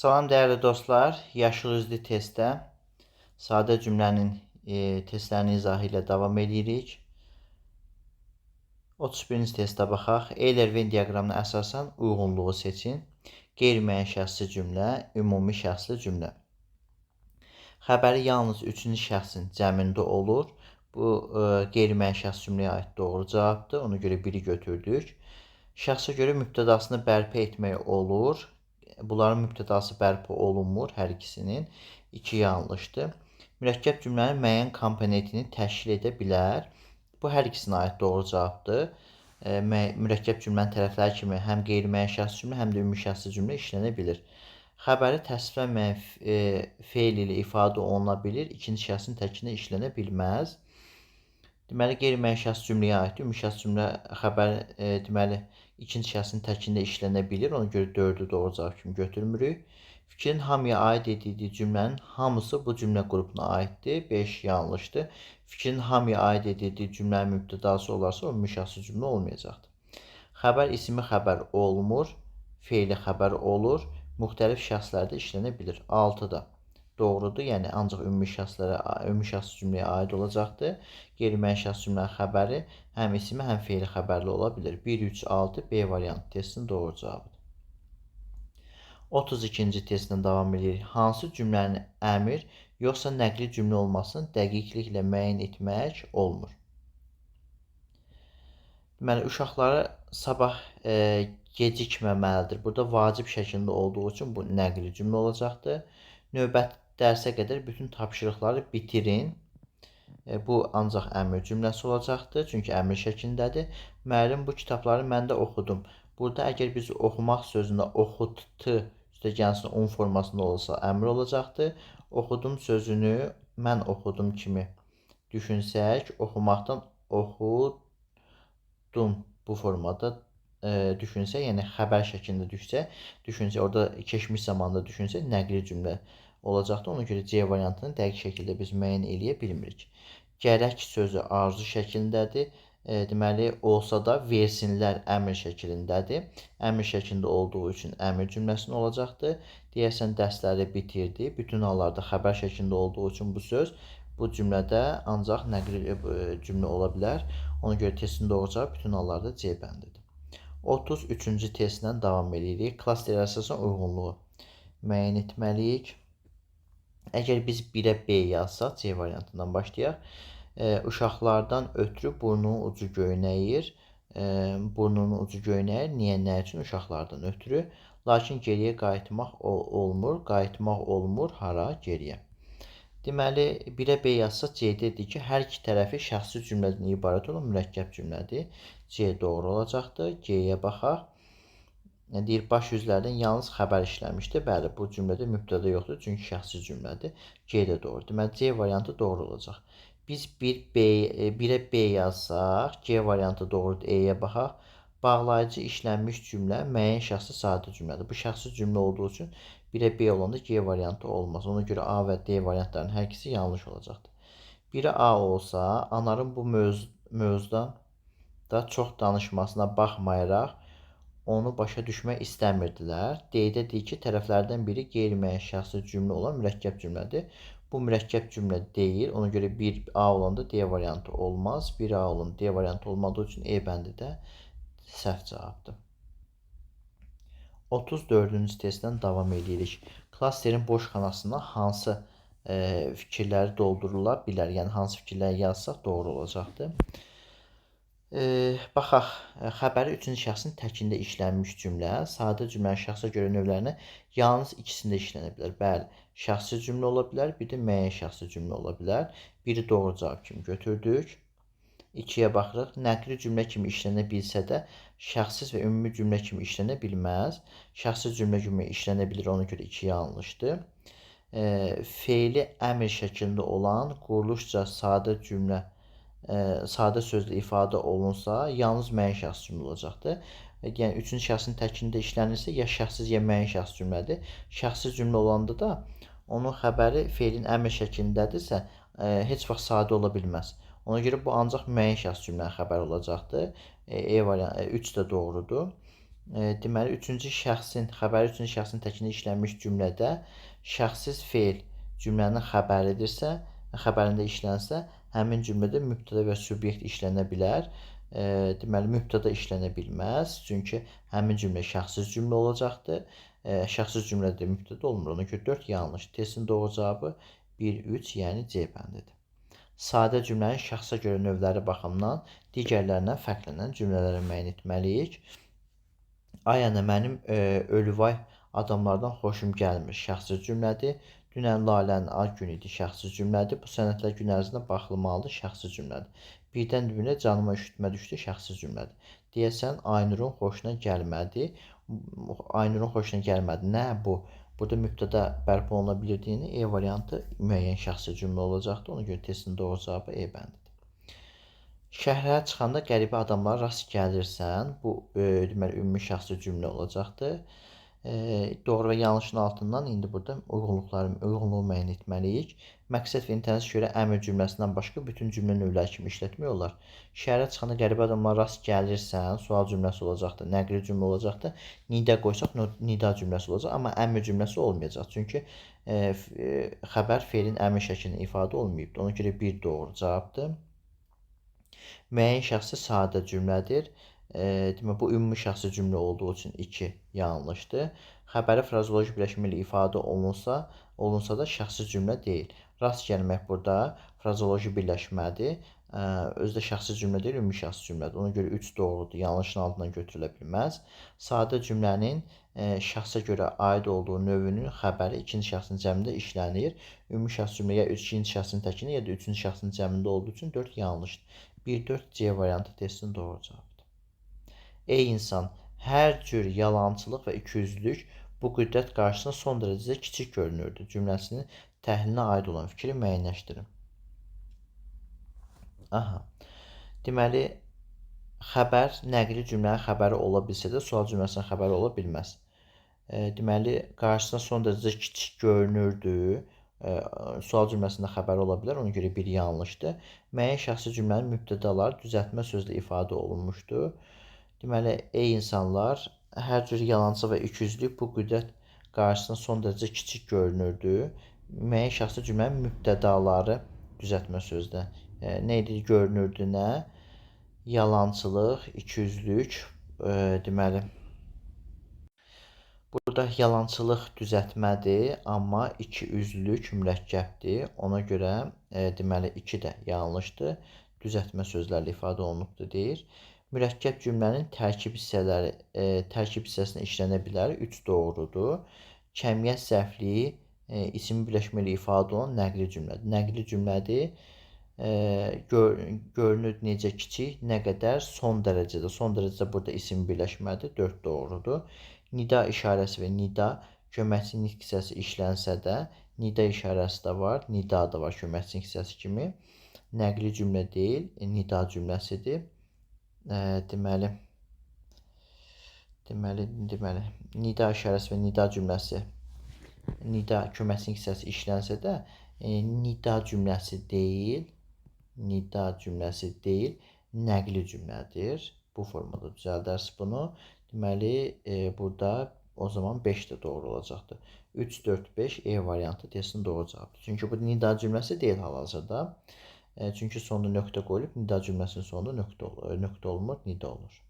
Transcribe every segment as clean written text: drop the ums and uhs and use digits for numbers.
Salam dəyərli dostlar, yaşıl üzlü testdə sadə cümlənin testlərinin izahı ilə davam edirik. 31-ci testə baxaq. Eyler-Venn diaqramına əsasən uyğunluğu seçin. Qeyri-müəyyən şəxsi cümlə, ümumi şəxsli cümlə. Xəbəri yalnız üçüncü şəxsin cəmində olur. Bu qeyri-müəyyən şəxs cümləyə aid doğru cavabdır. Ona görə biri götürdük. Şəxsə görə mübtədasını bərpa etmək olur. Bunların mübtədası bərpa olunmur, hər ikisinin. 2 yanlışdır. Mürəkkəb cümlənin müəyyən komponentini təşkil edə bilər. Bu hər ikisinə aid doğru cavabdır. Mürəkkəb cümlənin tərəfləri kimi həm qeyri-müəyyən şəxsi cümlə, həm də ümumi şəxsi cümlə işlənə bilir. Xəbəri təsvirlənməyən fe'l ilə ifadə oluna bilir. İkinci şəxsin təkinə işlənə bilməz. Deməli, qeyri-müəyyən şəxs cümləyə aiddir. Ümumi şəxs cümlə xəbər deməli ikinci şəxsin təkində işlənə bilir. Ona görə 4-ü doğru cavab kimi götürmürük. Fikrin hamıya aid edildiyi cümlənin hamısı bu cümlə qrupuna aiddir. 5 yanlışdır. Fikrin hamıya aid edildiyi cümlənin mübtədası olarsa o ümumi şəxsi cümlə olmayacaqdır. Xəbər ismi xəbər olmur, fe'li xəbər olur. Müxtəlif şəxslərdə işlənə bilir. 6-da doğrudur. Yəni ancaq ümumi şəxs cümləyə aid olacaqdır. Qeyri-müəyyən şəxs cümlənin xəbəri həm ismi, həm fe'li xəbərli ola bilər. 1, 3, 6 B variantı testinin doğru cavabıdır. 32-ci testlə davam edirik. Hansı cümlənin əmr yoxsa nəqli cümlə olmasını dəqiqliklə müəyyən etmək olmur? Deməli, uşaqları sabah gecikməməlidir. Burada vacib şəkildə olduğu üçün bu nəqli cümlə olacaqdır. Növbəti dərsə qədər bütün tapşırıqları bitirin. Bu ancaq əmr cümləsi olacaqdır. Çünki əmr şəklindədir. Müəllim, bu kitabları mən də oxudum. Burada əgər biz oxumaq sözündə oxutdu üstəgəlsin un formasında olsa əmr olacaqdır. Oxudum sözünü mən oxudum kimi düşünsək, oxumaqdan oxudum bu formada düşünsək, yəni xəbər şəklində düşünsək, orada keçmiş zamanda düşünsək, nəqli cümlə olacaqdır. Ona görə C variantını dəqiq şəkildə biz müəyyən eləyə bilmirik. Gərək sözü arzu şəklindədir. Deməli, olsa da versinlər əmr şəklindədir. Əmr şəklində olduğu üçün əmr cümləsində olacaqdır. Deyəsən, dərsləri bitirdi. Bütün hallarda xəbər şəklində olduğu üçün bu söz bu cümlədə ancaq nəqli cümlə ola bilər. Ona görə testin doğru cavabı bütün hallarda C bəndidir. 33-cü testlə davam edirik. Klasterə əsasən uyğunluğu müəyyən etməliyik. Əgər biz 1-ə B yazsaq, C variantından başlayaq. Uşaqlardan ötürü burnunun ucu göynəyir. Burnunun ucu göynəyir. Niyə, nə üçün? Uşaqlardan ötürü. Lakin geriyə qayıtmaq olmur. Qayıtmaq olmur. Hara? Geriyə. Deməli, 1-ə B yazsaq, C dedik ki, hər iki tərəfi şəxsi cümlədən ibarət olan mürəkkəb cümlədir. C doğru olacaqdır. G-yə baxaq. Deyir, baş yüzlərdən yalnız xəbər işləmişdir. Bəli, bu cümlədə mübtəda yoxdur, çünki şəxsi cümlədir. C də doğru. Deməli, C variantı doğru olacaq. Biz 1-ə B yazsaq, C variantı doğrudur. E-yə baxaq. Bağlayıcı işlənmiş cümlə müəyyən şəxsi sadə cümlədir. Bu şəxsi cümlə olduğu üçün 1-ə B olanda G variantı olmaz. Ona görə A və D variantlarının hər ikisi yanlış olacaqdır. 1-ə A olsa, Anarın bu mövzudan da çox danışmasına baxmayaraq, onu başa düşmək istəmirdilər. D-də deyir ki, tərəflərdən biri qeyri-müəyyən şəxsi cümlə olan mürəkkəb cümlədir. Bu mürəkkəb cümlə deyil. Ona görə 1A olanda D variantı olmaz. 1A olanda D variantı olmadığı üçün E bəndi də səhv cavabdır. 34-cü testdən davam edirik. Klasterin boş xanasına hansı fikirləri doldurula bilər? Yəni, hansı fikirləri yazsaq doğru olacaqdır. Baxaq, xəbəri üçüncü şəxsin təkində işlənmiş cümlə, sadə cümlənin şəxsə görə növlərinə yalnız ikisində işlənə bilər. Bəli, şəxsi cümlə ola bilər, bir də müəyyən şəxsi cümlə ola bilər. Biri doğru cavab kimi götürdük. 2-yə baxırıq. Nəqli cümlə kimi işlənə bilsə də, şəxsiz və ümumi cümlə kimi işlənə bilməz. Şəxsi cümlə kimi işlənə bilir, ona görə 2 yanlışdır. Fe'li əmr şəklində olan quruluşca sadə sözlə ifadə olunsa, yalnız müəyyən şəxs cümlə olacaqdır. Yəni, üçüncü şəxsin təkində işlənirsə, ya şəxsiz, ya müəyyən şəxs cümlədir. Şəxsiz cümlə olanda da, onun xəbəri fe'lin əmr şəklindədirsə, heç vaxt sadə ola bilməz. Ona görə bu ancaq müəyyən şəxs cümlənin xəbəri olacaqdır. E variantı 3 də doğrudur. Deməli, xəbəri üçüncü şəxsin təkinə işlənmiş cümlədə şəxssiz feil cümlənin xəbəridirsə, xəbərində işlənsə, həmin cümlədə mübtəda və subyekt işlənə bilər. Deməli, mübtəda işlənə bilməz, çünki həmin cümlə şəxssiz cümlə olacaqdır. Şəxssiz cümlədə mübtəda olmur. Ona görə 4 yanlış. Testin doğru cavabı 1, 3, yəni C bəndidir. Sadə cümlənin şəxsə görə növləri baxımından digərlərindən fərqlənən cümlələri müəyyən etməliyik. Ay ana, mənim ölüvay adamlardan xoşum gəlmir. Şəxsi cümlədir. Dünən Lalənin ad günü idi. Şəxsi cümlədir. Bu sənədlər gün ərzində baxılmalıdır. Şəxsi cümlədir. Birdən-birə canıma üşütmə düşdü. Şəxsi cümlədir. Deyəsən Aynurun xoşuna gəlmədi. Aynurun xoşuna gəlmədi. Nə bu? Burada mübtəda bərpa oluna bildiyi E variantı müəyyən şəxsi cümlə olacaqdır. Ona görə testin doğru cavabı E bəndidir. Şəhərə çıxanda qəribə adamlara rast gəlirsən. Bu deməli ümumi şəxsi cümlə olacaqdır. Doğru və yanlışın altından indi burada uyğunluğu müəyyən etməliyik. Məqsəd və intensiya görə əmr cümləsindən başqa bütün cümlə növləri kimi işlətmək olar. Şəhərə çıxanda qəribə adamlara rast gəlirsən, sual cümləsi olacaqdır, nəqli cümlə olacaqdır. Nida qoysaq nida cümləsi olacaq, amma əmr cümləsi olmayacaq. Çünki xəbər feilin əmr şəklində ifadə olmayıbdır. Ona görə bir doğru cavabdır. Müəyyən şəxsi sadə cümlədir. Demək, bu ümumi şəxsi cümlə olduğu üçün 2 yanlışdır. Xəbəri frazeoloji birləşmə ilə ifadə olunsa da şəxsi cümlə deyil. Rast gəlmək burada frazeoloji birləşmədir. Özü də şəxsi cümlə deyil, ümumi şəxsi cümlədir. Ona görə 3 doğrudur. Yanlışın altından götürülə bilməz. Sadə cümlənin şəxsə görə aid olduğu növünün xəbəri ikinci şəxsin cəmində işlənir. Ümumi şəxsi cümlə ya ikinci şəxsin təkinə, ya da üçüncü şəxsin cəmində olduğu üçün 4 yanlışdır. 1-4C variantı testin doğru cavabıdır. Ey insan, hər cür yalançılıq və ikiyüzlülük bu qüdrət qarşısında son dərəcədə kiçik görünürdü. Cümləsinin təhlilinə aid olan fikri müəyyənləşdirin. Deməli, xəbər nəqli cümlənin xəbəri ola bilsə də sual cümləsinin xəbəri ola bilməz. Deməli, qarşısında son dərəcədə kiçik görünürdü. Sual cümləsində xəbər ola bilər, ona görə bir yanlışdır. Müəyyən şəxsi cümlənin mübtədaları düzəltmə sözlə ifadə olunmuşdur. Deməli, ey insanlar, hər cür yalançı və ikiyüzlülük bu qüdrət qarşısında son dərəcə kiçik görünürdü. Müəyyən şəxsi cümlənin mübtədaları düzəltmə sözdə. Nə idi? Görünürdü nə? Yalançılıq, ikiyüzlülük, deməli, burada yalançılıq düzəltmədir, amma ikiyüzlülük mürəkkəbdir. Ona görə deməli 2 də yanlışdır. Düzəltmə sözlərlə ifadə olunubdur deyir. Mürəkkəb cümlənin tərkib hissəsinə işlənə bilər. 3 doğrudur. Kəmiyyət zərfliyi isim birləşmə ilə ifadə olunan nəqli cümlədir. Nəqli cümlədir. Görünür necə kiçik, nə qədər, son dərəcədə. Son dərəcədə burada isim birləşmədir. 4 doğrudur. Nida işarəsi və nida köməkçi nitq hissəsi işlənsə də, nida işarəsi də var, nida da var köməkçi nitq hissəsi kimi. Nəqli cümlə deyil, nida cümləsidir. Deməli, nida işarəsi və nida cümləsi, nida köməkçi nitq hissəsi işlənsə də, nida cümləsi deyil, nəqli cümlədir. Bu formada düzəldərsiniz bunu. Deməli, burada o zaman 5 də doğru olacaqdır. 3, 4, 5 E variantı testin doğru cavabıdır. Çünki bu nida cümləsi deyil hal-hazırda. Çünki sonunda nöqtə qoyulub, nida cümləsinin sonunda nöqtə olmur, nida olur.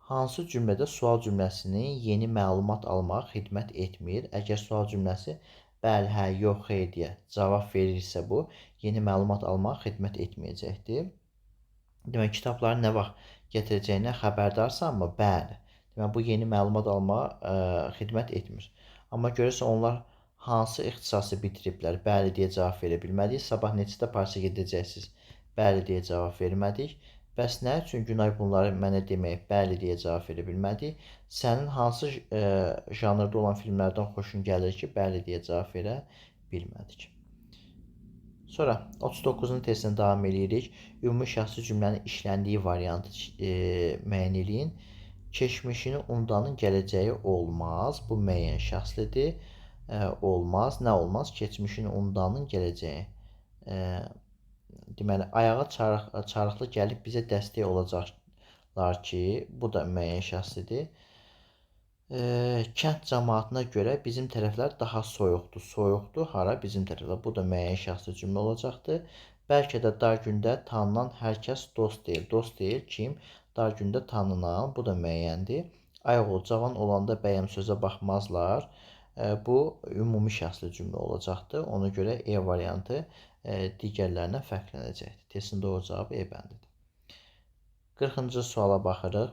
Hansı cümlədə sual cümləsinin yeni məlumat almağa xidmət etmir? Əgər sual cümləsi bəli, hə, yox, xeyr deyə cavab verirsə bu, yeni məlumat almağa xidmət etməyəcəkdir. Demək, kitabların nə vaxt gətirəcəyindən xəbərdarsanmı? Bəli. Demək, bu yeni məlumat almağa xidmət etmir. Amma görürsə onlar hansı ixtisası bitiriblər? Bəli deyə cavab verə bilmədik. Sabah neçədə partiya gedəcəksiniz? Bəli deyə cavab vermədik. Bəs nə üçün Günay bunları mənə demək? Bəli deyə cavab verə bilmədik. Sənin hansı janrda olan filmlərdən xoşun gəlir ki? Bəli deyə cavab verə bilmədik. Sonra 39-cu testdən davam edirik. Ümumi şəxsi cümlənin işləndiyi variantı müəyyən eləyin. Keçmişini unudanın gələcəyi olmaz. Bu müəyyən şəxslidir. Olmaz. Nə olmaz? Keçmişini unudanın gələcəyi. Deməli, ayağa çarıqlı gəlib bizə dəstək yazırlar ki, bu da müəyyən şəxsidir. Kənd cəmaatına görə bizim tərəflər daha soyuqdur. Soyuqdur hara? Bizim tərəflər. Bu da müəyyən şəxsi cümlə olacaqdır. Bəlkə də dar gündə tanınan hər kəs dost deyil. Dost deyil kim? Dar gündə tanınan. Bu da müəyyəndir. Ayıq ol, cavan olanda bəyəm sözə baxmazlar. Bu ümumi şəxsli cümlə olacaqdır. Ona görə E variantı digərlərindən fərqlənəcəkdir. Testin doğru cavabı E bəndidir. 40-cı suala baxırıq.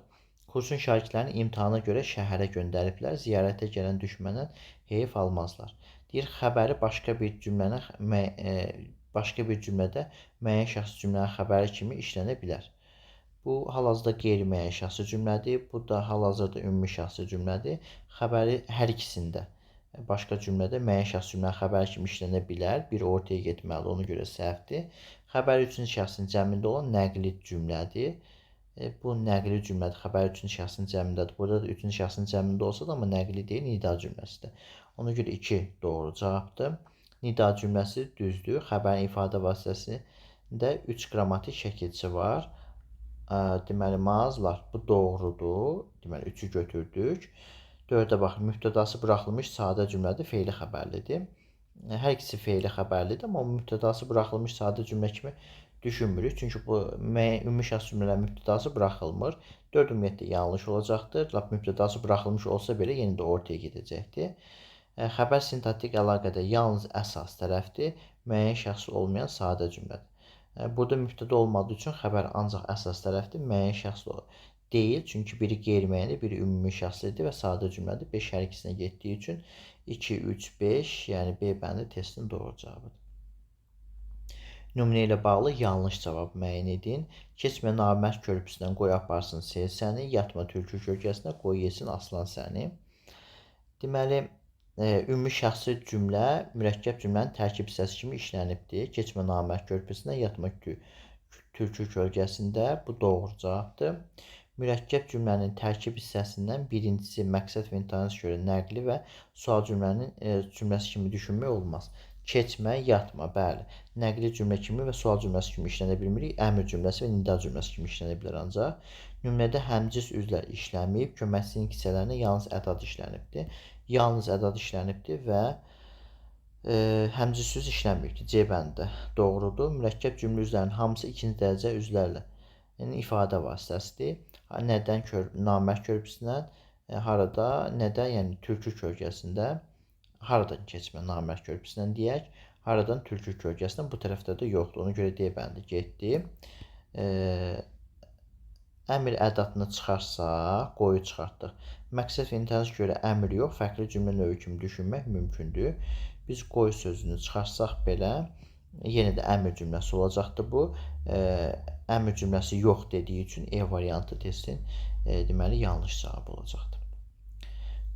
Kursun şagirdlərini imtahana görə şəhərə göndəriblər. Ziyarətə gələn düşməndən heyf almazlar. Deyir, xəbəri başqa bir cümlədə müəyyən şəxsi cümlənin xəbəri kimi işlənə bilər. Bu hal-hazırda qeyri-müəyyən şəxsi cümlədir. Bu da hal-hazırda ümumi şəxsi cümlədir. Xəbəri hər ikisində başqa cümlədə müəyyən şəxsi cümlənin xəbəri kimi işlənə bilər. Bir ortaya getməlidir, ona görə səhvdir. Xəbəri üçüncü şəxsin cəmində olan nəqli cümlədir. Bu nəqli cümlədir. Xəbər üçüncü şəxsin cəmindədir. Burada da üçüncü şəxsin cəmində olsa da, amma nəqli deyil, nida cümləsidir. Ona görə 2 doğru cavabdır. Nida cümləsi düzdür. Xəbərin ifadə vasitəsində 3 qrammatik şəkilçi var. Deməli, mağazalar. Bu doğrudur. Deməli, 3-ü götürdük. 4-ə bax, mübtədası buraxılmış sadə cümlədir, fe'li xəbərlidir. Hər ikisi fe'li xəbərlidir, amma mübtədası buraxılmış sadə cümlə kimi düşünmürük. Çünki bu ümumi şəxs cümlələrin mübtədası buraxılmır. 4 ümumiyyətlə yanlış olacaqdır. Lap mübtədası buraxılmış olsa belə yenə də ortaya gedəcəkdir. Xəbər sintaktik əlaqədə yalnız əsas tərəfdir. Müəyyən şəxsi olmayan sadə cümlədir. Burada mübtədə olmadığı üçün xəbər ancaq əsas tərəfdir. Müəyyən şəxsi deyil. Çünki biri qeyri-müəyyəndir, biri ümumi şəxslidir və sadə cümlədir. 5 hər ikisinə getdiyi üçün 2, 3, 5, yəni B bəndi testin doğru cavabıdır. Nümunə ilə bağlı yanlış cavab müəyyən edin. Keçmə namərd körpüsündən qoy aparsın sel səni, yatma tülkü kölgəsinə qoy yesin aslan səni. Deməli, ümumi şəxsi cümlə mürəkkəb cümlənin tərkib hissəsi kimi işlənibdir. Keçmə namərd körpüsündən, yatma tülkü kölgəsində. Bu doğru cavabdır. Mürəkkəb cümlənin tərkib hissəsindən birincisi məqsəd və intihana görə nəqli və sual cümləsi kimi düşünmək olmaz. Keçmə, yatma, bəli. Nəqli cümlə kimi və sual cümləsi kimi işlənə bilmirik. Əmr cümləsi və nida cümləsi kimi işlənə bilər ancaq. Nümunədə həmcis üzlər işlənməyib, köməkçinin kisələrinə yalnız ədad işlənibdir. Yalnız ədad işlənibdir və həmcis üz işlənməyibdir. C bəndə doğrudur. Mürəkkəb cümlə üzlərinin hamısı ikinci dərəcə üzlərlə, yəni ifadə vasitəsidir. Nədən namərd körpüsündən, harada, nədən, yəni tülkü kölgəsində. Haradan keçmə namərd körpüsündən deyək, haradan tülkü kölgəsindən, bu tərəfdə də yoxdur. Ona görə D bəndi getdi. Əmr ədadını çıxarsaq, qoyu çıxartdıq. Məqsəd və intihana görə əmr yox, fərqli cümlə növü kimi düşünmək mümkündür. Biz qoy sözünü çıxarsaq belə, yenə də əmr cümləsi olacaqdır bu. Əmr cümləsi yox dediyi üçün E variantı testin deməli yanlış cavab olacaqdır.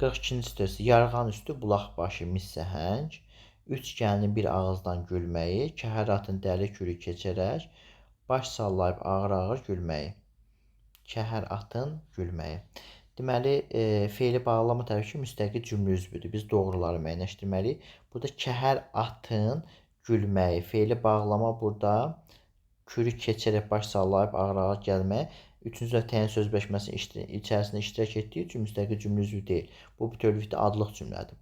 42-ci test. Yarğan üstü bulaq başı mis səhəng, 3 gəlinin bir ağızdan gülməyi, kəhər atın dəli kürü keçərək, baş sallayıb ağır-ağır gülməyi. Kəhər atın gülməyi. Deməli, fe'li bağlama tərəfi müstəqil cümlə üzvüdür. Biz doğruları müəyyənləşdirməliyik. Burada kəhər atın gülməyi. Fe'li bağlama burada kürü keçərək, baş sallayıb ağır-ağır gəlməyi. Üçüncü təyin sözləşməsinin içərisində iştirak etdiyi üçün müstəqil cümlə üzvü deyil. Bu bütövlükdə adlıq cümlədir.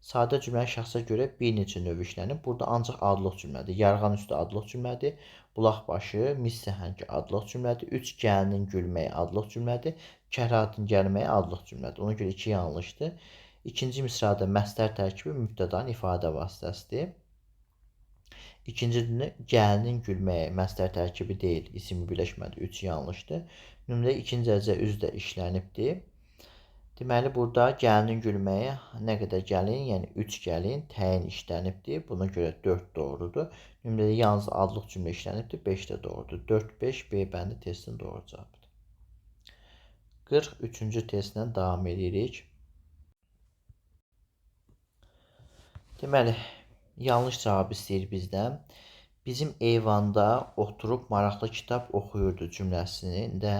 Sadə cümlənin şəxsə görə bir neçə növ işlənib. Burada ancaq adlıq cümlədir. Yarğan üstü adlıq cümlədir. Bulaq başı, mis səhəngi adlıq cümlədir. 3 gəlinin gülməyi adlıq cümlədir. Kəhratın gəlməyi adlıq cümlədir. Ona görə 2 yanlışdır. İkinci misrada məstər tərkibi mübtədanın ifadə vasitəsidir. İkinci gəlinin gülməyi məstər tərkibi deyil, ismi birləşmədi. 3 yanlışdır. Nümunədə ikinci dərəcə üzdə işlənibdir. Deməli, burada gəlinin gülməyi nə qədər gəlin, yəni 3 gəlin təyin işlənibdir. Buna görə 4 doğrudur. Nümunədə yalnız adlıq cümlə işlənibdir. 5 də doğrudur. 4-5 B bəndi testin doğru cavabıdır. 43-cü testlə davam edirik. Deməli, yanlış cavab istəyir bizdən. Bizim eyvanda oturub maraqlı kitab oxuyurdu cümləsində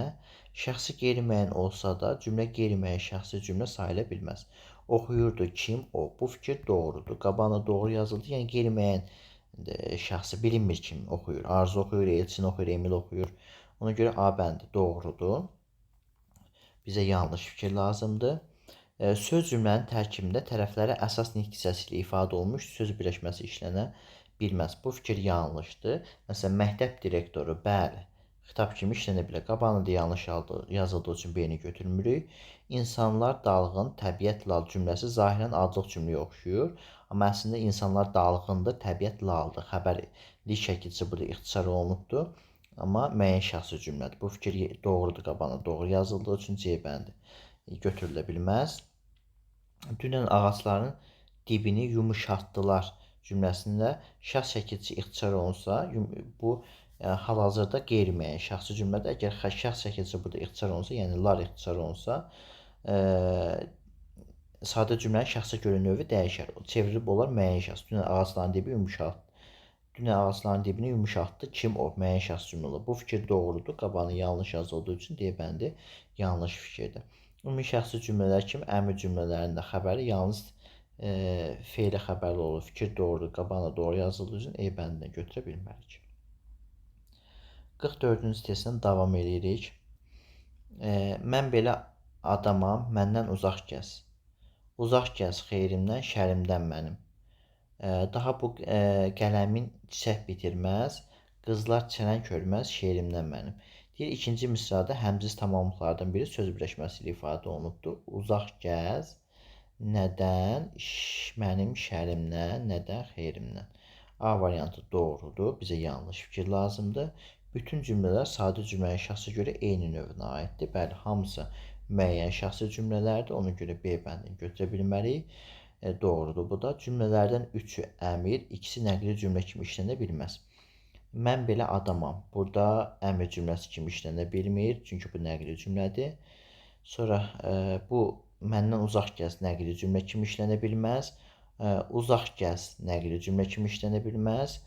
şəxsi qeyri-müəyyən olsa da cümlə qeyri-müəyyən şəxsi cümlə sayıla bilməz. Oxuyurdu kim? O. Bu fikir doğrudur. Qabağına doğru yazıldı. Yəni qeyri-müəyyən şəxsi bilinmir kim oxuyur. Arzu oxuyur, Elçin oxuyur, Emil oxuyur. Ona görə A bəndi doğrudur. Bizə yanlış fikir lazımdır. Söz cümlənin tərkibində tərəflərə əsas nitq hissəsi ilə ifadə olunmuş söz birləşməsi işlənə bilməz. Bu fikir yanlışdır. Məsələn, məktəb direktoru, bəli, xitab kimi işlənə bilər. Qabağında yanlış yazıldığı üçün B-ni götürmürük. İnsanlar dalğın, təbiət lal cümləsi zahirən adlıq cümləyə oxşuyur. Amma əslində insanlar dalğındır, təbiət laldır. Xəbərlik şəkilçisi burada ixtisar olunubdur. Amma müəyyən şəxsi cümlədir. Bu fikir doğrudur, qabağına doğru yazıldığı üçün C bəndi götürülə bilməz. Dünən ağacların dibini yumuşatdılar cümləsində şəxs şəkilçisi ixtisar olunsa, bu hal-hazırda qeyri-müəyyən şəxsi cümlədir. Əgər şəxs şəkilçisi burada ixtisar olunsa, yəni lar ixtisar olunsa, sadə cümlənin şəxsə görə növü dəyişər. Çevrilib olar müəyyən şəxs. Dünən ağacların dibi yumuşatdı. Dünən ağacların dibini yumuşatdı. Kim o? Müəyyən şəxs cümlə olur. Bu fikir doğrudur. Qabağına yanlış yazıldığı üçün D bəndi yanlış fikirdir. Ümumi şəxsi cümlələr kimi əmr cümlələrində xəbəri yalnız fe'li xəbərli olur. Fikir doğrudur, qabağına doğru yazıldığı üçün E bəndinə götürə bilmərik. 44-cü testdən davam edirik. Mən belə adamam, məndən uzaq gəz. Uzaq gəz xeyrimdən, şərimdən mənim. Daha bu qələmin çiçək bitirməz, qızlar çələng hörməz şeirimdən mənim. Deyir, ikinci misrada həmciz tamamlıqlardan biri söz birləşməsi ilə ifadə olunubdur. Uzaq gəz, nədən, mənim şərimdən, nədən, xeyrimdən. A variantı doğrudur, bizə yanlış fikir lazımdır. Bütün cümlələr sadə cümlənin şəxsə görə eyni növünə aiddir. Bəli, hamısı müəyyən şəxsi cümlələrdir, ona görə B bəndini götürə bilmərik. Doğrudur bu da. Cümlələrdən üçü əmr, ikisi nəqli cümlə kimi işlənə bilməz. Mən belə adamam. Burada əmr cümləsi kimi işlənə bilmir, çünki bu nəqli cümlədir. Sonra bu məndən uzaq gəz nəqli cümlə kimi işlənə bilməz. Uzaq gəz nəqli cümlə kimi işlənə bilməz.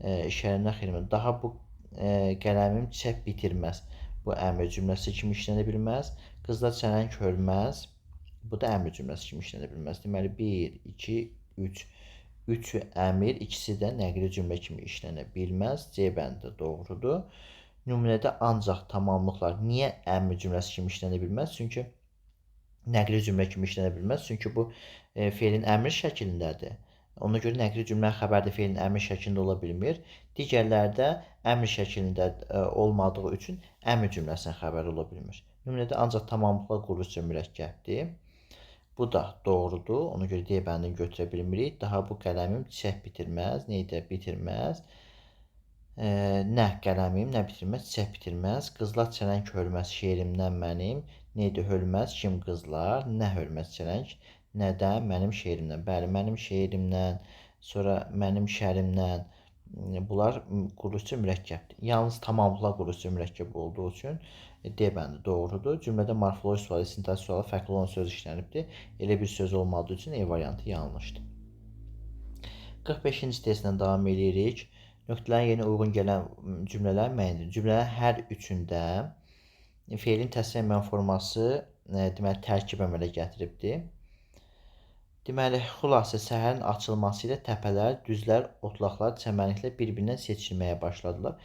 İşarədən xeyrimdən. Daha bu qələmim çiçək bitirməz. Bu əmr cümləsi kimi işlənə bilməz. Qızlar çələng hörməz. Bu da əmr cümləsi kimi işlənə bilməz. Deməli 1, 2, 3. Üçü əmr, ikisi də nəqli cümlə kimi işlənə bilməz. C bəndi doğrudur. Nümunədə ancaq tamamlıqlar niyə əmr cümləsi kimi işlənə bilməz? Çünki nəqli cümlə kimi işlənə bilməz. Çünki bu fe'lin əmr şəklindədir. Ona görə nəqli cümlə xəbərdə fe'lin əmr şəklində ola bilmir. Digərlərdə əmr şəklində olmadığı üçün əmr cümləsinin xəbəri ola bilmir. Nümunədə ancaq tamamlıqlar quruluşca mürəkkəbdir. Bu da doğrudur. Ona görə D bəndini götürə bilmirik. Daha bu qələmim çiçək bitirməz. Neydə bitirməz? Nə qələmim, nə bitirməz? Çiçək bitirməz. Qızlar çələng hörməz şeirimdən mənim. Neydə hörməz? Kim qızlar? Nə hörməz çələng? Nədən? Mənim şeirimdən. Bəli, mənim şeirimdən, sonra mənim şərimdən. Bunlar quruluşca mürəkkəbdir. Yalnız tamamlıqlar quruluşca mürəkkəb olduğu üçün D bəndi doğrudur. Cümlədə morfoloji sualı, sintaksi sualı fərqli olan söz işlənibdir. Elə bir söz olmadığı üçün E variantı yanlışdır. 45-ci testdən davam edirik. Nöqtələrin yerinə uyğun gələn cümlələr müəyyən edilir. Cümlələrin hər üçündə fe'lin təsvir edilən forması deməli tərkib əmələ gətiribdir. Deməli, xülasə səhərin açılması ilə təpələr, düzlər, otlaqlar, çəmənliklər bir-birindən seçilməyə başladılar.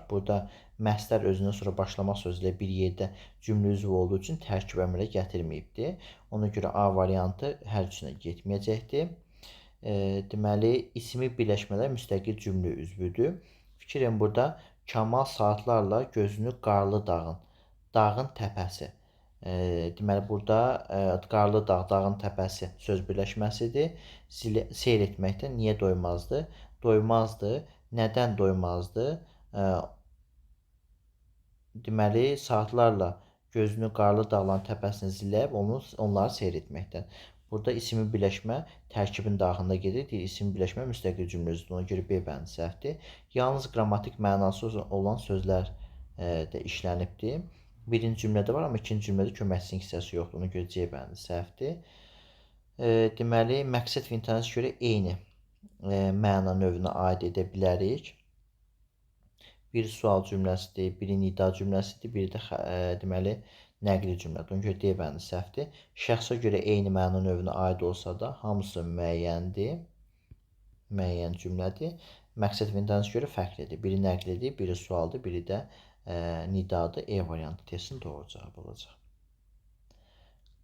Burada məsdər özündən sonra başlamaq sözü ilə bir yerdə cümlə üzvü olduğu üçün tərkib əmələ gətirməyibdir. Ona görə A variantı hər üçünə getməyəcəkdir. Deməli, ismi birləşmələr müstəqil cümlə üzvüdür. Fikrim burada Kamal saatlarla gözünü qarlı dağın təpəsi. Deməli, burada qarlı dağ, dağın təpəsi söz birləşməsidir. Seyr etməkdən niyə doymazdı? Doymazdı. Nədən doymazdı? Deməli, saatlarla gözünü qarlı dağların təpəsini zilləyib onları seyr etməkdən. Burada ismi birləşmə tərkibin daxilində gedir. Deyir, ismi birləşmə müstəqil cümlə üzvüdür. Ona görə B bəndi səhvdir. Yalnız qrammatik mənası olan sözlər də işlənibdir. Birinci cümlədə var, amma ikinci cümlədə köməkçinin hissəsi yoxdur. Ona görə C bəndi səhvdir. Deməli, məqsəd və intensiya görə eyni məna növünə aid edə bilərik. Biri sual cümləsidir, biri nida cümləsidir, biri də deməli nəqli cümlədir. Ona görə D bəndi səhvdir. Şəxsə görə eyni məna növünə aid olsa da hamısı müəyyəndir. Müəyyən cümlədir. Məqsəd və intensiya görə fərqlidir. Biri nəqlidir, biri sualdır, biri də nidadır. E variantı testin doğru cavabı olacaq.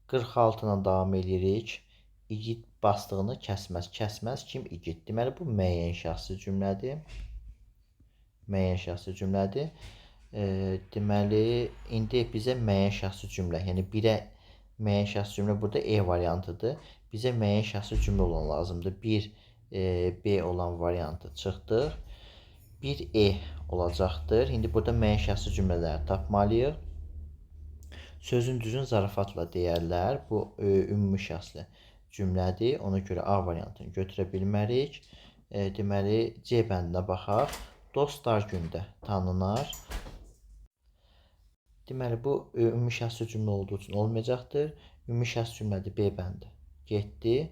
46-dan davam edirik. İgid bastığını kəsməz. Kəsməz kim? İgid. Deməli bu müəyyən şəxsi cümlədir. Müəyyən şəxsi cümlədir. Deməli indi bizə müəyyən şəxsi cümlə, yəni birə müəyyən şəxsi cümlə burada E variantıdır. Bizə müəyyən şəxsi cümlə olan lazımdır. Bir B olan variantı çıxdıq. Bir E olacaqdır. İndi burada müəyyən şəxsi cümlələri tapmalıyıq. Sözün düzün zarafatla deyərlər. Bu ümumi şəxsli cümlədir. Ona görə A variantını götürə bilmərik. Deməli C bəndinə baxaq. Dostlar gündə tanınar. Deməli bu ümumi şəxsi cümlə olduğu üçün olmayacaqdır. Ümumi şəxsi cümlədir B bəndi. Getdi.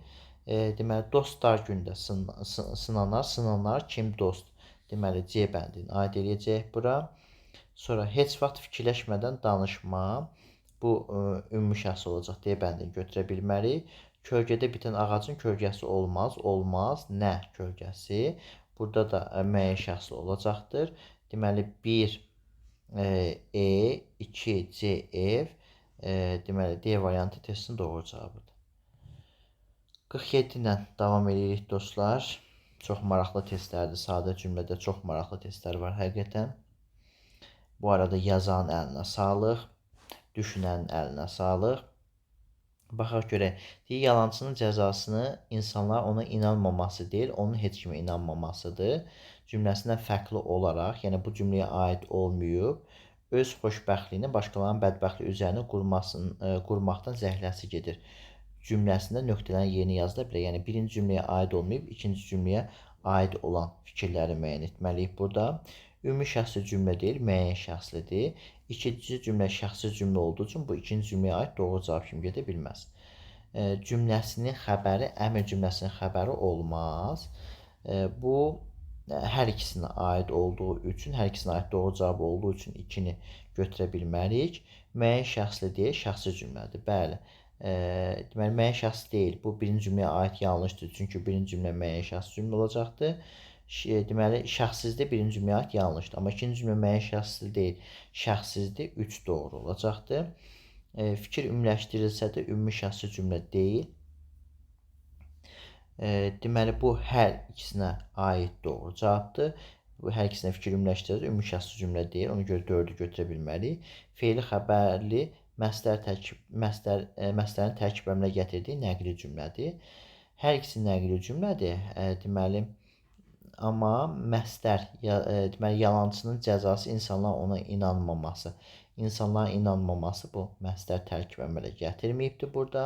Deməli dostlar gündə sınanar. Sınanar kim? Dost. Deməli C bəndini aid edəcək bura. Sonra heç vaxt fikirləşmədən danışma. Bu ümumi şəxs olacaq. D bəndini götürə bilmərik. Kölgədə bitən ağacın kölgəsi olmaz. Olmaz. Nə kölgəsi? Burada da müəyyən şəxsli olacaqdır. Deməli 1 E, 2 C ev. Deməli D variantı testin doğru cavabıdır. 47 ilə davam edirik dostlar. Çox maraqlı testlərdir. Sadə cümlədə çox maraqlı testlər var həqiqətən. Bu arada yazan əlinə sağlıq, düşünənin əlinə sağlıq. Baxaq görək. Deyir, yalancının cəzasını insanlar ona inanmaması deyil, onun heç kimə inanmamasıdır. Cümləsindən fərqli olaraq, yəni bu cümləyə aid olmayıb, öz xoşbəxtliyini başqalarının bədbəxtliyi üzərinə qurmaqdan zəhləsi gedir. Cümləsində nöqtələrin yerini yazıla bilər. Yəni birinci cümləyə aid olmayıb, ikinci cümləyə aid olan fikirləri müəyyən etməliyik burada. Ümumi şəxsi cümlə deyil, müəyyən şəxslidir. İkinci cümlə şəxsi cümlə olduğu üçün bu ikinci cümləyə aid doğru cavab kimi gedə bilməz. Cümləsinin xəbəri əmr cümləsinin xəbəri olmaz. Bu hər ikisinə aid olduğu üçün, hər ikisinə aid doğru cavab olduğu üçün 2-ni götürə bilmərik. Müəyyən şəxsli deyil, şəxsi cümlədir. Bəli. Deməli müəyyən şəxs deyil. Bu birinci cümləyə aid yanlışdır. Çünki birinci cümlə müəyyən şəxsi cümlə olacaqdır. Deməli şəxssizdir birinci cümləyə aid yanlışdır. Amma ikinci cümlə müəyyən şəxsli deyil, şəxssizdir. 3 doğru olacaqdır. Fikir ümumiləşdirilsə də ümumi şəxsi cümlə deyil. Deməli bu hər ikisinə aid doğru cavabdır. Bu hər ikisinə fikir ümumiləşdirilsə ümumi şəxsi cümlə deyil. Ona görə 4-ü götürə bilmərik. Fe'li xəbərli məsələrin tərkib əmələ gətirdiyi nəqli cümlədir. Hər ikisi nəqli cümlədir. Deməli amma məsdər, deməli yalancının cəzası insanların ona inanmaması. İnsanların inanmaması bu məsdər tərkib əmələ gətirməyibdir burada.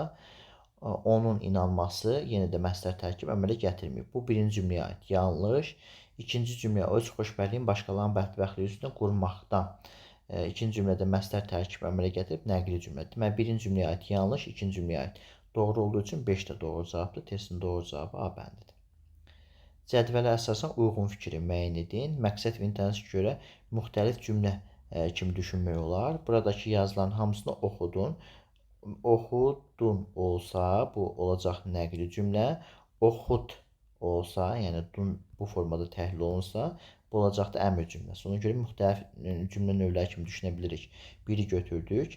Onun inanması yenə də məsdər tərkib əmələ gətirməyib. Bu birinci cümləyə aid yanlış. İkinci cümləyə öz xoşbəxtliyin başqalarının bədbəxtliyi üstünə qurmaqdan. İkinci cümlədə məsdər tərkib əmələ gətirib nəqli cümlə. Deməli birinci cümləyə aid yanlış, ikinci cümləyə aid doğru olduğu üçün 5 də doğru cavabdır. Testin doğru cavabı A bəndidir. Cədvələ əsasən uyğun fikri müəyyən edin. Məqsəd və intensiyə görə müxtəlif cümlə kimi düşünmək olar. Buradakı yazıların hamısını oxudun. Oxudun olsa bu olacaq nəqli cümlə. Oxud olsa, yəni dun bu formada təhlil olunsa, bu olacaqdır əmr cümləsi. Ona görə müxtəlif cümlə növləri kimi düşünə bilirik. Biri götürdük.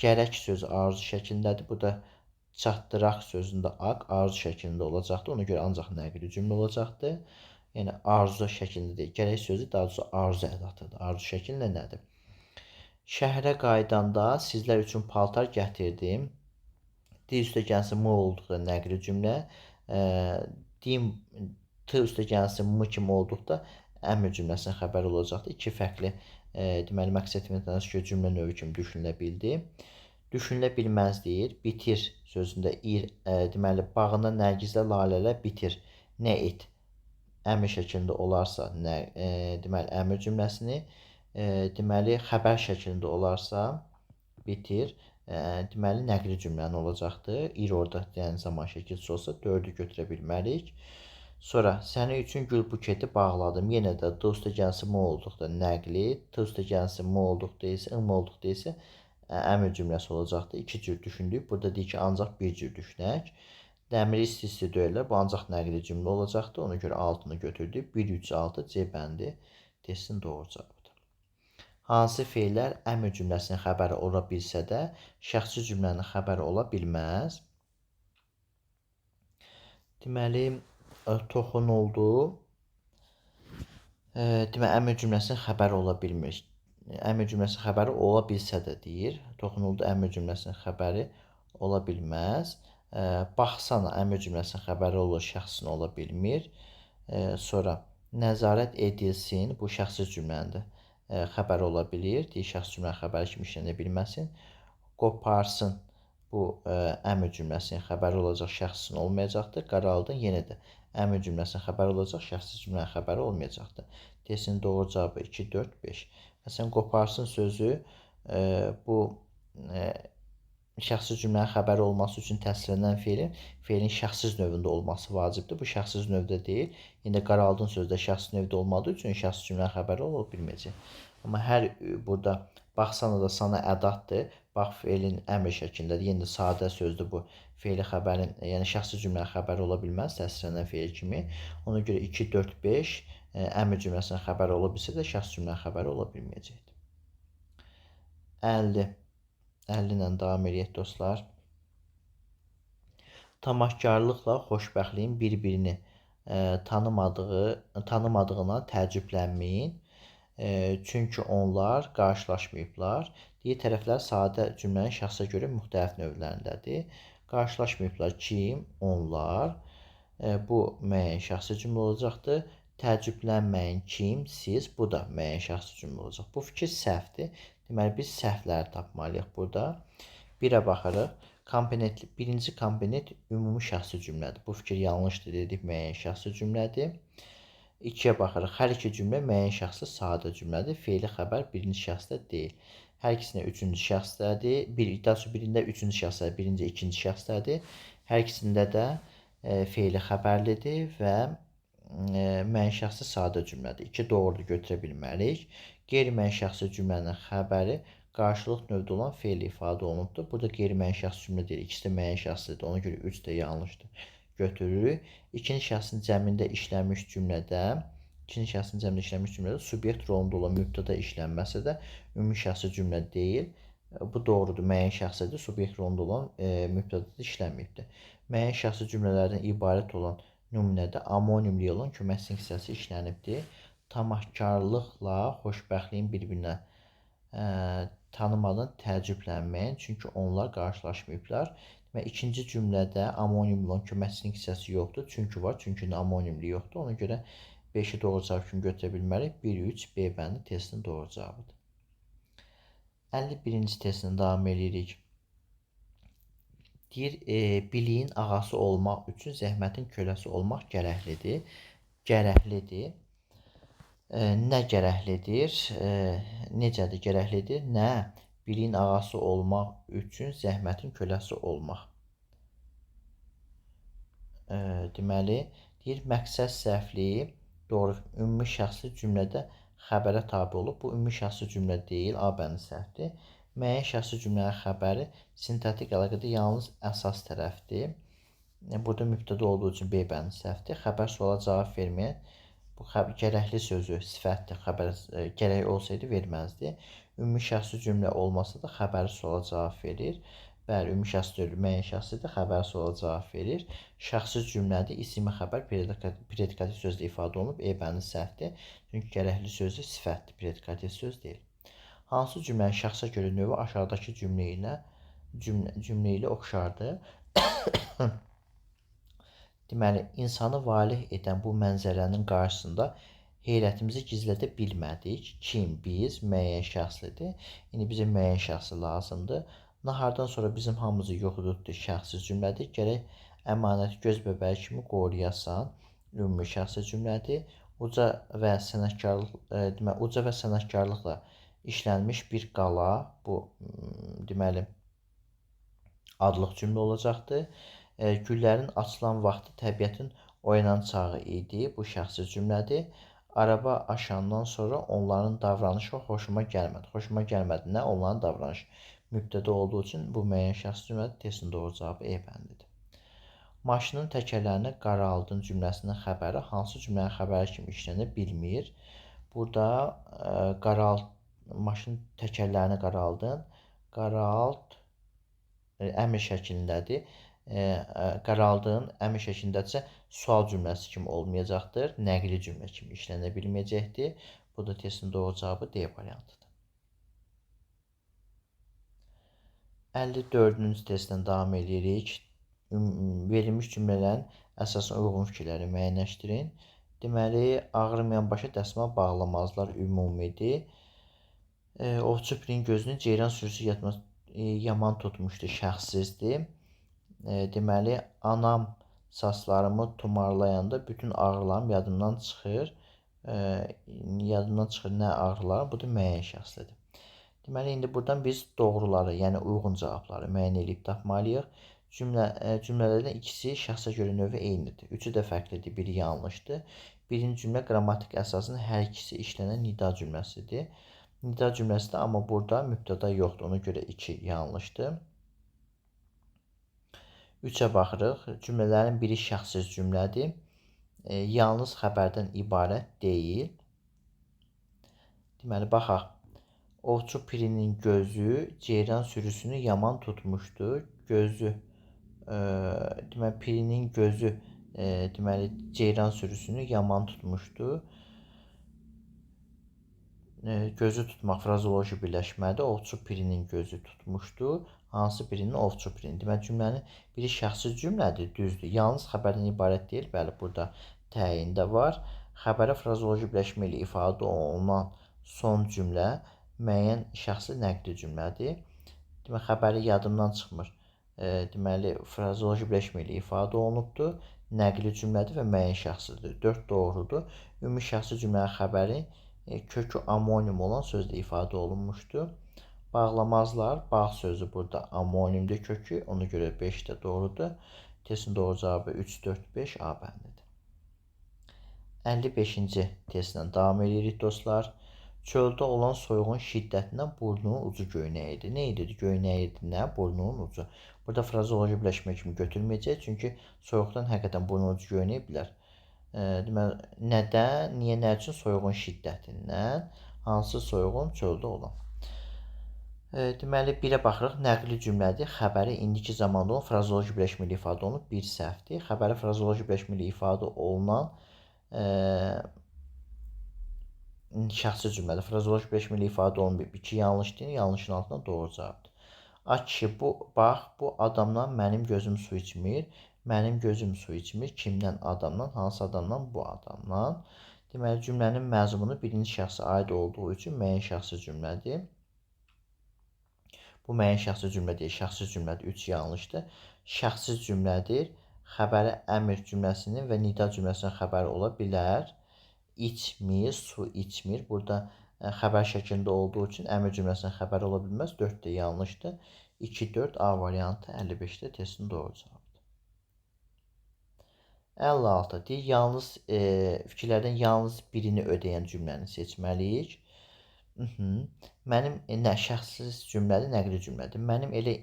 Gərək sözü arzu şəklindədir. Bu da çatdıraq sözündə arzu şəklində olacaqdır. Ona görə ancaq nəqli cümlə olacaqdır. Yəni arzu şəklində deyil. Gərək sözü daha doğrusu arzu ədatıdır. Arzu şəklində nədir? Şəhərə qaydanda sizlər üçün paltar gətirdim. D üstə gəlsə M olduqda nəqli cümlə. T üstə gəlsə M kimi olduqda əmr cümləsinin xəbəri olacaqdır. İki fərqli deməli məqsəd və intensiyə görə cümlə növü kimi düşünülə bildi. Düşünülə bilməz deyir. Bitir sözündə deməli bağında nərgizlər, lalələr bitir. Nə et? Əmr şəklində olarsa, deməli əmr cümləsini, deməli xəbər şəklində olarsa bitir. Deməli nəqli cümləni olacaqdır. Orada yəni zaman şəkilçisi olsa 4-ü götürə bilmərik. Sonra sənin üçün gül buketi bağladım. Yenə də D üstə gəlsə M olduqda nəqli, T üstə gəlsə M olduqda isə, M olduqda isə əmr cümləsi olacaqdır. 2 cür düşündük. Burada deyir ki, ancaq bir cür düşünək. Dəmiri isti döyürlər. Bu ancaq nəqli cümlə olacaqdır. Ona görə 6-nı götürdük. 1, 3, 6 C bəndi testin doğru cavabıdır. Hansı feillər əmr cümləsinin xəbəri ola bilsə də, şəxsi cümlənin xəbəri ola bilməz? Deməli, toxunuldu. Deməli, əmr cümləsinin xəbəri ola bilmir. Əmr cümləsinin xəbəri ola bilsə də deyir. Toxunuldu əmr cümləsinin xəbəri ola bilməz. Baxsana əmr cümləsinin xəbəri olur, şəxsin ola bilmir. Sonra nəzarət edilsin, bu şəxsi cümlədir. Xəbəri ola bilir. Deyir, şəxsi cümlənin xəbəri kimi işlənə bilməsin. Qoparsın, bu əmr cümləsinin xəbəri olacaq, şəxsin olmayacaqdır. Qaraldın, yenə də əmr cümləsinin xəbəri olacaq, şəxsi cümlənin xəbəri olmayacaqdır. Desin, doğru cavabı 2, 4, 5. Məsələn, qoparsın sözü bu şəxsi cümlənin xəbəri olması üçün təsdiqlənən feilin şəxsiz növündə olması vacibdir. Bu şəxsiz növdə deyil. İndi qaraldın sözdə şəxsi növdə olmadığı üçün şəxsi cümlənin xəbəri ola bilməyəcək. Amma hər burada baxsana da sana ədatdır. Bax feilin əmr şəklindədir. Yenə də sadə sözdür bu. Feili xəbərin, yəni şəxsi cümlənin xəbəri ola bilməz təsdiqlənən feil kimi. Ona görə 2, 4, 5 əmr cümləsinin xəbəri ola bilsə də şəxsi cümlənin xəbəri ola bilməyəcəkdir. 50 ilə davam edək dostlar. Tamahkarlıqla xoşbəxtliyin bir-birini tanımadığına təəccüblənməyin. Çünki onlar qarşılaşmayıblar. Deyir, tərəflər sadə cümlənin şəxsə görə müxtəlif növlərindədir. Qarşılaşmayıblar kim? Onlar. Bu müəyyən şəxsi cümlə olacaqdır. Təəccüblənməyin kim? Siz. Bu da müəyyən şəxsi cümlə olacaq. Bu fikir səhvdir. Deməli, biz səhvləri tapmalıyıq burada. Birə baxırıq. Birinci komponent ümumi şəxsi cümlədir. Bu fikir yanlışdır dedik, müəyyən şəxsi cümlədir. 2-yə baxırıq. Hər iki cümlə müəyyən şəxsli sadə cümlədir. Feili xəbər birinci şəxsdə deyil. Hər ikisinə üçüncü şəxsdədir. Birində üçüncü şəxsdədir, birinci, ikinci şəxsdədir. Hər ikisində də feili xəbərlidir və müəyyən şəxsli sadə cümlədir. 2 doğrudur, götürə bilmərik. Qeyri-müəyyən şəxsi cümlənin xəbəri qarşılıq növdə olan feil ifadə olunubdur. Burada qeyri-müəyyən şəxsi cümlə deyil. İkisi də müəyyən şəxslidir. Ona görə 3 də yanlışdır. Götürürük. İkinci şəxsin cəmində işlənmiş cümlədə subyekt rolunda olan mübtəda işlənməsə də ümumi şəxsi cümlə deyil. Bu doğrudur, müəyyən şəxsədir. Subyekt rolunda olan mübtədada işlənməyibdir. Müəyyən şəxsi cümlələrdən ibarət olan nümunədə amonimli olan köməkçinin hissəsi işlənibdir. Tamahkarlıqla xoşbəxtliyin bir-birinə tanımadan təəccüblənməyin, çünki onlar qarşılaşmayıblar. Və ikinci cümlədə amonimli olan köməkçinin hissəsi yoxdur. Çünki var, çünki amonimli yoxdur. Ona görə 5-i doğru cavab kimi götürə bilmərik. 1-3 B bəndi testinin doğru cavabıdır. 51-ci testini davam edirik. Deyir, biliyin ağası olmaq üçün zəhmətin köləsi olmaq gərəklidir. Gərəklidir. Nə gərəklidir? Necədir gərəklidir? Nə? Biliyin ağası olmaq üçün zəhmətin köləsi olmaq. Deməli, deyir, məqsəd səhvliyi doğru ümumi şəxsli cümlədə xəbərə tabi olub. Bu ümumi şəxsli cümlə deyil, A bəndi səhvdir. Müəyyən şəxsi cümlənin xəbəri sintaktik əlaqədə yalnız əsas tərəfdir. Burada mübtəda olduğu üçün B bəndi səhvdir. Xəbər suala cavab verməyən, bu gərəkli sözü sifətdir. Xəbər gərək olsaydı verməzdi. Ümumi şəxsi cümlə olmasa da xəbəri suala cavab verir. Bəli, ümumi şəxsi deyil, müəyyən şəxsidir, xəbər suala cavab verir. Şəxsi cümlədə ismi xəbər predikativ sözlə ifadə olunub, E bəndi səhvdir. Çünki gərəkli sözü sifətdir, predikativ söz deyil. Hansı cümlənin şəxsə görə növü aşağıdakı cümlə ilə oxşardır? Deməli, insanı valeh edən bu mənzərənin qarşısında heyrətimizi gizlədə bilmədik. Kim? Biz, müəyyən şəxslidir. İndi bizə müəyyən şəxsli lazımdır. Nahardan sonra bizim hamımızı yoxudurdu şəxsi cümlədir. Gərək əmanəti göz bəbəyi kimi qoruyasan. Ümumi şəxsi cümlədir. Uca və sənətkarlıqla işlənmiş bir qala, bu deməli adlıq cümlə olacaqdır. Güllərin açılan vaxtı təbiətin oyanan çağı idi. Bu şəxsi cümlədir. Araba aşandan sonra onların davranışı xoşuma gəlmədi. Xoşuma gəlmədi. Nə? Onların davranışı. Mübtəda olduğu üçün bu müəyyən şəxsi cümlədir. Testin doğru cavabı E bəndidir. Maşının təkərlərini qaraldın cümləsinin xəbəri hansı cümlənin xəbəri kimi işlənə bilmir? Burada maşın təkərlərini qaraldın. Qaralt əmr şəklindədir. Qaraldığın əmr şəklindədirsə, sual cümləsi kimi olmayacaqdır. Nəqli cümlə kimi işlənə bilməyəcəkdir. Bu da testin doğru cavabı D variantıdır. 54-cü testdən davam edirik. Verilmiş cümlələrin əsasına uyğun fikirləri müəyyənləşdirin. Deməli, ağrımayan başa dəsmal bağlamazlar ümumidir. Ovçu Pirin gözünü ceyran sürüsü yaman tutmuşdu, şəxssizdir. Deməli, anam saçlarımı tumarlayanda bütün ağrılarım yadımdan çıxır. Yadımdan çıxır nə ağrılarım? Bu da müəyyən şəxslidir. Deməli, indi buradan biz doğruları, yəni uyğun cavabları müəyyən edib tapmalıyıq. Cümlələrdən ikisi şəxsə görə növü eynidir. Üçü də fərqlidir, biri yanlışdır. Birinci cümlə qrammatik əsasının hər ikisi işlənən nida cümləsidir. Nida cümləsidir, amma burada mübtəda yoxdur, ona görə 2 yanlışdır. 3-ə baxırıq. Cümlələrin biri şəxssiz cümlədir. Yalnız xəbərdən ibarət deyil. Deməli, baxaq. Ovçu Pirinin gözü ceyran sürüsünü yaman tutmuşdu. Gözü, deməli, Pirinin gözü, deməli, ceyran sürüsünü yaman tutmuşdu. Gözü tutmaq frazoloji birləşmədir. Ovçu Pirinin gözü tutmuşdu. Hansı birinin? Ovçu Pirinin. Deməli, cümlənin biri şəxsi cümlədir, düzdür. Yalnız xəbərdən ibarət deyil. Bəli, burada təyin də var. Xəbərə frazoloji birləşmə ilə ifadə olunan son cümlə müəyyən şəxsi nəqli cümlədir. Deməli, xəbəri yadımdan çıxmır. Deməli, frazoloji birləşmə ilə ifadə olunubdur. Nəqli cümlədir və müəyyən şəxsidir. 4 doğrudur. Ümumi şəxsi cümlənin xəbəri kökü amonim olan sözlə ifadə olunmuşdur. Bağlamazlar, bağ sözü burada amonimdir kökü, ona görə 5 də doğrudur. Testin doğru cavabı 3, 4, 5 A bəndidir. 55-ci testlə davam edirik dostlar. Çöldə olan soyuğun şiddətindən burnunun ucu göynəyirdi. Nə idi? Göynəyirdi nə? Burnunun ucu. Burada frazoloji birləşmə kimi götürməyəcək, çünki soyuqdan həqiqətən burnunun ucu göynəyə bilər. Deməli, nədən, niyə, nə üçün? Soyuğun şiddətindən. Hansı soyuğun? Çöldə olan. Deməli, 1-ə baxırıq. Nəqli cümlədir. Xəbəri indiki zamanda olan frazoloji birləşmə ilə ifadə olunub. 1 səhvdir. Xəbəri frazoloji birləşmə ilə ifadə olunan şəxsi cümlədir. Frazoloji birləşmə ilə ifadə olunub. 2 yanlışdır. Yanlışın altından doğru cavabdır. A kişi, bax, bu adamdan mənim gözüm su içmir. Mənim gözüm su içmir. Kimdən? Adamdan. Hansı adamdan? Bu adamdan. Deməli, cümlənin məzmunu birinci şəxsə aid olduğu üçün müəyyən şəxsi cümlədir. Bu müəyyən şəxsi cümlə deyil, şəxsi cümlədir. 3 yanlışdır. Şəxsi cümlədir. Xəbəri əmr cümləsinin və nida cümləsinin xəbəri ola bilər. İçmir, su içmir. Burada xəbər şəklində olduğu üçün əmr cümləsinin xəbəri ola bilməz. 4 də yanlışdır. 2, 4 A variantı 55-də testin doğru cavabıdır. 56 deyir, yalnız fikirlərdən yalnız birini ödəyən cümləni seçməliyik. Mənim şəxssiz cümlədir, nəqli cümlədir. Mənim elə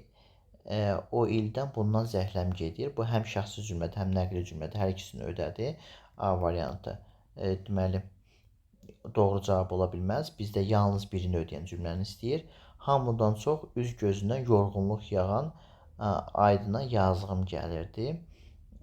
o ildən bundan zəhləm gedir. Bu həm şəxsi cümlədir, həm nəqli cümlədir. Hər ikisini ödədi. A variantı. Deməli, doğru cavab ola bilməz. Bizdə yalnız birini ödəyən cümləni istəyir. Hamıdan çox üz gözündən yorğunluq yağan Aydına yazığım gəlirdi.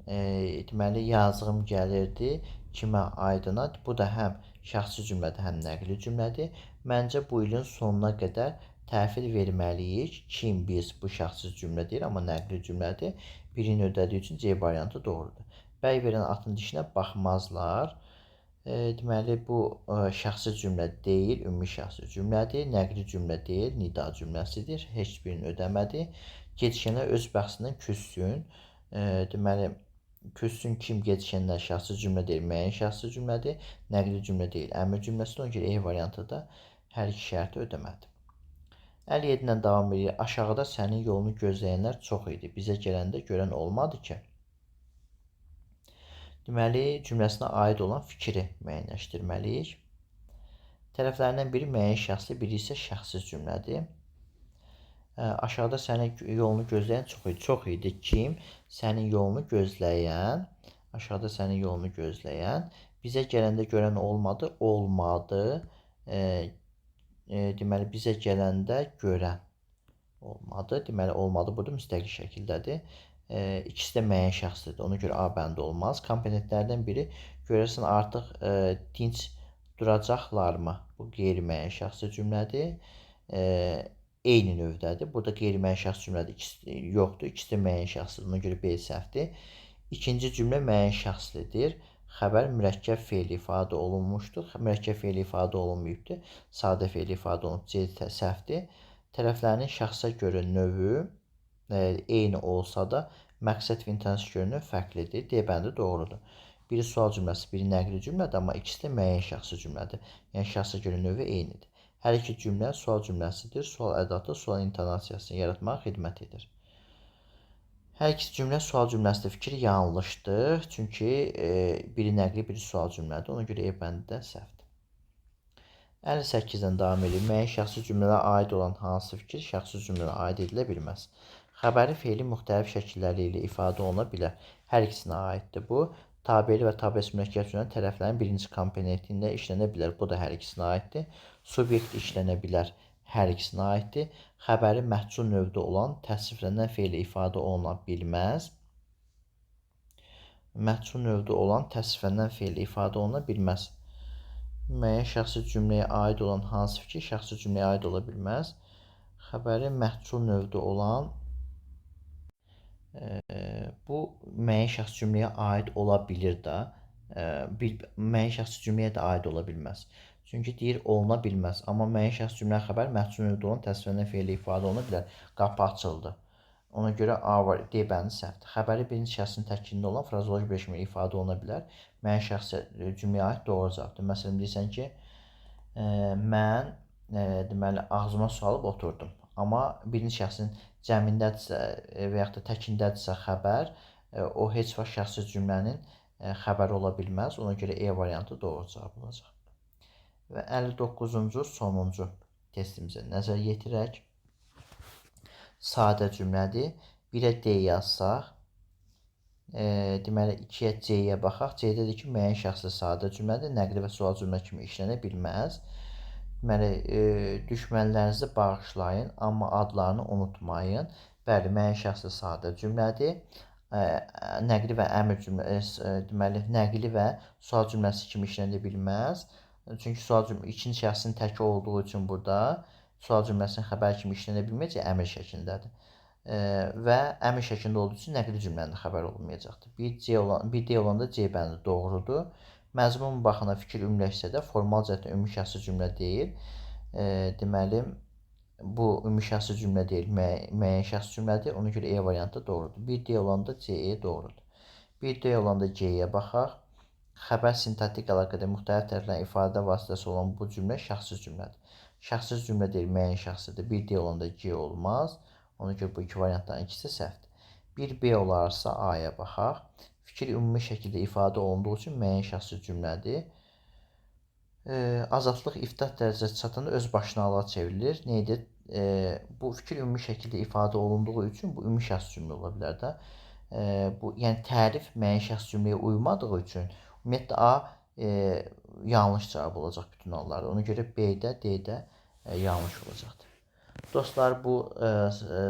Deməli, yazığım gəlirdi kimə? Aydına. Bu da həm şəxsi cümlədir, həm nəqli cümlədir. Məncə bu ilin sonuna qədər təhvil verməliyik. Kim? Biz. Bu şəxsi cümlə deyil, amma nəqli cümlədir. Birini ödədiyi üçün C variantı doğrudur. Bəy verən atın dişinə baxmazlar. Deməli, bu şəxsi cümlə deyil, ümumi şəxsi cümlədir. Nəqli cümlə deyil, nida cümləsidir. Heç birini ödəmədi. Gedişənlər öz bəxsindən küssün. Deməli, küssün kim? Gedişənlər şəxsi cümlə deyil, müəyyən şəxsi cümlədir. Nəqli cümlə deyil, əmr cümləsidir. Ona görə E variantı da hər iki şərti ödəmədi. 57-dən davam edir. Aşağıda sənin yolunu gözləyənlər çox idi. Bizə gələndə görən olmadı ki. Deməli, cümləsinə aid olan fikri müəyyənləşdirməliyik. Tərəflərindən biri müəyyən şəxsli, biri isə şəxsiz cümlədir. Aşağıda sənin yolunu gözləyən çox idi. Çox idi kim? Sənin yolunu gözləyən. Aşağıda sənin yolunu gözləyən. Bizə gələndə görən olmadı. Olmadı. deməli bizə gələndə görən olmadı. Deməli olmadı burada müstəqil şəkildədir. İkisi də müəyyən şəxsdir. Ona görə A bəndi olmaz. Komponentlərdən biri görəsən artıq dinc duracaqlarmı? Bu qeyri-müəyyən şəxsi cümlədir. Eyni növdədir. Burada qeyri-müəyyən şəxs cümlədir. İkisi yoxdur. İkisi də müəyyən şəxsdir. Ona görə B səhvdir. İkinci cümlə müəyyən şəxslidir. Xəbər mürəkkəb fe'li ifadə olunmuşdur. Mürəkkəb fe'li ifadə olunmayıbdır. Sadə fe'li ifadə olunub. C səhvdir. Tərəflərinin şəxsə görə növü eyni olsa da məqsəd və intensiya görə növ fərqlidir. D bəndi doğrudur. Biri sual cümləsi, biri nəqli cümlədir, amma ikisi də müəyyən şəxsi cümlədir. Yəni şəxsə görə növü eynidir. Hər iki cümlə sual cümləsidir. Sual ədatı sual intonasiyasını yaratmağa xidmət edir. Hər iki cümlə sual cümləsidir. Fikir yanlışdır. Çünki biri nəqli, biri sual cümlədir. Ona görə E bəndi də səhvdir. 58-dən davam edir. Müəyyən şəxsi cümlələrə aid olan hansı fikir şəxsi cümlələrə aid edilə bilməz? Xəbəri fe'li müxtəlif şəkilləri ilə ifadə oluna bilər. Hər ikisinə aiddir bu. Tabeəli və tabeəsiz mürəkkəb cümlənin tərəflərinin birinci komponentində işlənə bilər. Bu da hər ikisinə aiddir. Subyekt işlənə bilər. Hər ikisinə aiddir. Xəbəri məhcul növdə olan təsviflənən fe'li ifadə oluna bilməz. Məhcul növdə olan təsviflənən fe'li ifadə oluna bilməz. Müəyyən şəxsi cümləyə aid olan hansı fikir şəxsi cümləyə aid ola bilməz? Xəbəri məhcul növdə olan bu müəyyən şəxsi cümləyə aid ola bilir də. Müəyyən şəxsi cümləyə də aid ola bilməz. Çünki deyir oluna bilməz. Amma müəyyən şəxsi cümlə xəbər məhcul növdə olan təsviflənən fe'li ifadə oluna bilər. Qapı açıldı. Ona görə A var, D bəndi səhvdir. Xəbəri birinci şəxsin təkində olan frazeoloji birləşmə ifadə oluna bilər. Müəyyən şəxsi cümləyə aid doğru cavabdır. Məsələn, deyirsən ki, mən deməli ağzıma su alıb oturdum. Amma birinci şəxsin cəmindədirsə və yaxud da təkindədirsə xəbər, o heç vaxt şəxsi cümlənin xəbəri ola bilməz. Ona görə E variantı doğru cavab olacaq. Və 59-cu sonuncu testimizə nəzər yetirək. Sadə cümlədir. 1-ə D yazsaq, deməli 2-yə C-yə baxaq. C-dədir ki, müəyyən şəxsli sadə cümlədir. Nəqli və sual cümlə kimi işlənə bilməz. Deməli, düşmənlərinizi bağışlayın, amma adlarını unutmayın. Bəli, müəyyən şəxsli sadə cümlədir. Nəqli və əmr cümləsi, deməli, nəqli və sual cümləsi kimi işlənə bilməz. Çünki sual cümləsi ikinci şəxsin təki olduğu üçün burada sual cümləsinin xəbər kimi işlənə bilməyəcək, əmr şəklindədir. Və əmr şəklində olduğu üçün nəqli cümlənin xəbər olmayacaqdır. Bir D olanda C bəndi doğrudur. Məzmun baxımından fikir ümumiləşsə də formal cəhətdən ümumi şəxsi cümlə deyil. Deməli, bu ümumi şəxsi cümlə deyil, müəyyən şəxsi cümlədir. Ona görə E variantı doğrudur. Bir D olanda C doğrudur. Bir D olanda C-yə baxaq. Xəbər sintaktik əlaqədə müxtəlif tərəflərin ifadə vasitəsi olan bu cümlə şəxsi cümlədir. Şəxsi cümlə deyil, müəyyən şəxsidir. Bir D olanda C olmaz. Ona görə bu iki variantdan ikisi səhvdir. Bir B olarsa A-ya baxaq. Fikir ümumi şəkildə ifadə olunduğu üçün müəyyən şəxsi cümlədir. Azadlıq iftihar dərəcəsi çatanda öz başına hala çevrilir. Neydir? Bu fikir ümumi şəkildə ifadə olunduğu üçün bu ümumi şəxsi cümlə ola bilər də. Bu yəni tərif müəyyən şəxsi cümləyə uymadığı üçün ümumiyyətlə A yanlış cavab olacaq bütün hallarda. Ona görə B-də, D-də yanlış olacaqdır. Dostlar, bu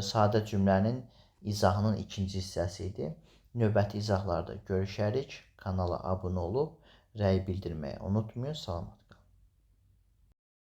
sadə cümlənin izahının ikinci hissəsi idi. Növbəti izahlarda görüşərik. Kanala abunə olub rəy bildirməyi unutmayın. Salamat.